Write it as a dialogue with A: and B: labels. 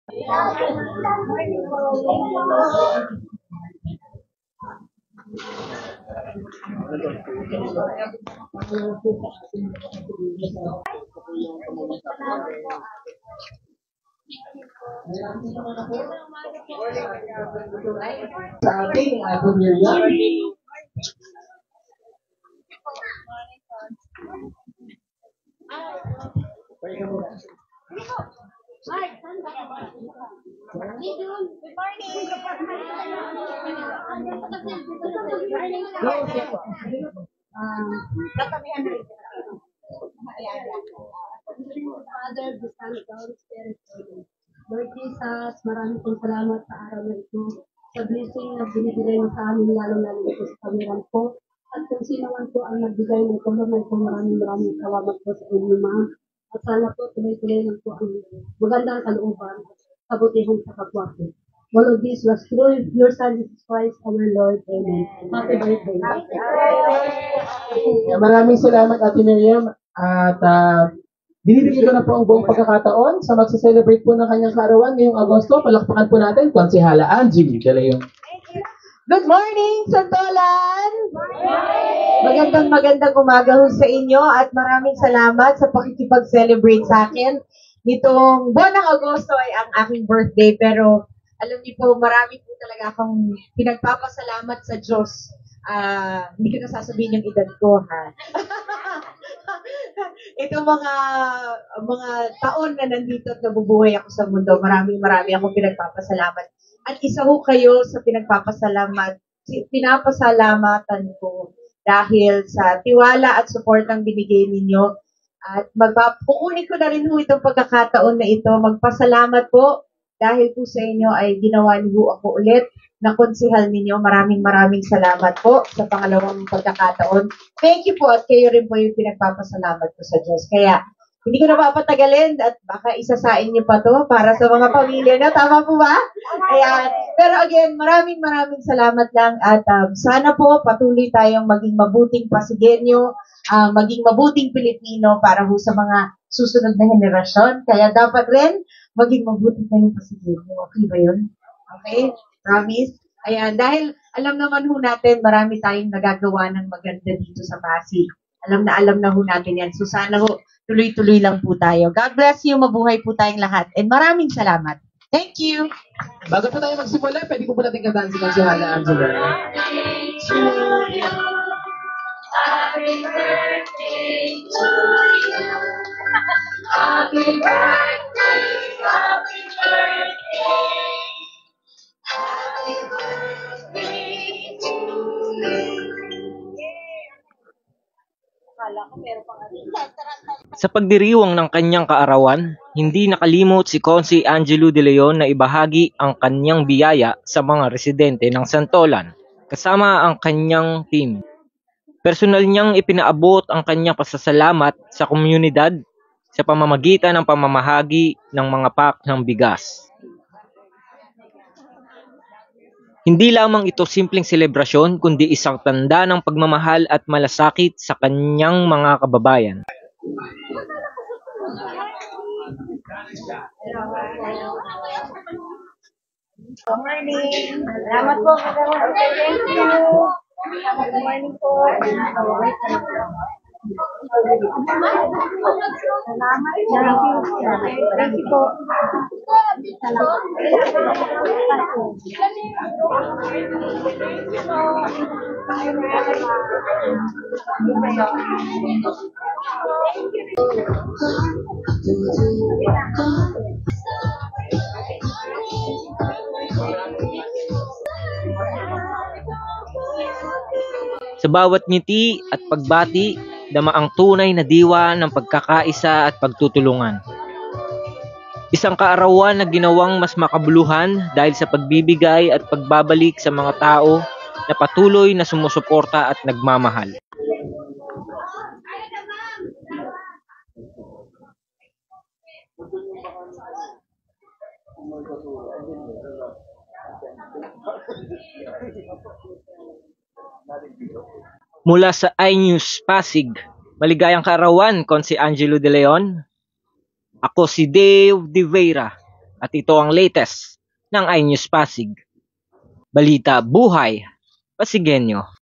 A: Sa ating Bunyaya.
B: Father, the Son, the Holy Spirit. Lord Jesus, maraming pong salamat sa araw na ito, sa blessing na binibigay mo sa amin, lalo-lalo ito sa kamiran po. At kung sino man po ang nagbigay ng tulong na ito, maraming salamat po sa inyo, mga. At sana po tuloy-tuloy lang po ang magandang kalooban sa butihan sa kapwa ko. All of this was through your Son, Jesus Christ, our Lord. Amen. Happy birthday.
A: Maraming salamat, Ate Miriam. At binibigyan ko na po ang buong pagkakataon sa magsa-celebrate po ng kanyang kaarawan ngayong Agosto. Palakpakan po natin, Konsehala Angie De Leon.
C: Good morning, Santolan! Magandang umaga ho sa inyo at maraming salamat sa pakikipag-celebrate sa akin. Nitong buwan ng Agosto ay ang aking birthday, pero alam niyo po, marami po talaga akong pinagpapasalamat sa Diyos. Hindi ko na sasabihin yung edad ko, ha? Itong mga taon na nandito at nabubuhay ako sa mundo, marami akong pinagpapasalamat. At isa ho kayo sa pinapasalamatan ko dahil sa tiwala at suportang binigay ninyo. At kukunin ko na rin ho itong pagkakataon na ito. Magpasalamat po dahil po sa inyo ay ginawa niyo ako ulit na konsehal ninyo. Maraming salamat po sa pangalawang pagkakataon. Thank you po at kayo rin po yung pinagpapasalamat ko sa Diyos. Kaya hindi ko na papatagalin at baka isasain niyo pa to para sa mga pamilya na. Tama po ba? Ayan. Pero again, maraming salamat lang at sana po patuloy tayong maging mabuting Pasigenyo, maging mabuting Pilipino para po sa mga susunod na henerasyon. Kaya dapat rin maging mabuting kayong Pasigenyo. Okay ba yun? Okay? Promise? Ayan. Dahil alam naman ho natin, marami tayong nagagawa ng maganda dito sa Pasig. Alam na ho natin yan. So sana ho, tuloy-tuloy lang po tayo. God bless you. Mabuhay po tayong lahat. And maraming salamat. Thank you.
A: Bago po tayo magsimula, pwede po natin kantaan si Konsehala Angela.
D: Happy birthday to you. Happy birthday, happy birthday. Happy birthday to you.
E: Sa pagdiriwang ng kanyang kaarawan, hindi nakalimot si Consi Angelo De Leon na ibahagi ang kanyang biyaya sa mga residente ng Santolan, kasama ang kanyang team. Personal niyang ipinaabot ang kanyang pasasalamat sa komunidad sa pamamagitan ng pamamahagi ng mga pack ng bigas. Hindi lamang ito simpleng selebrasyon kundi isang tanda ng pagmamahal at malasakit sa kanyang mga kababayan.
C: Good morning. Salamat po. Thank you. Good morning po. Thank you po.
E: Sa bawat ngiti at pagbati, dama ang tunay na diwa ng pagkakaisa at pagtutulungan. Isang kaarawan na ginawang mas makabuluhan dahil sa pagbibigay at pagbabalik sa mga tao na patuloy na sumusuporta at nagmamahal. Mula sa iNews Pasig, maligayang kaarawan, Consi Angelo De Leon. Ako si Dave De Vera. At ito ang latest ng iNews Pasig. Balita Buhay Pasigenyo.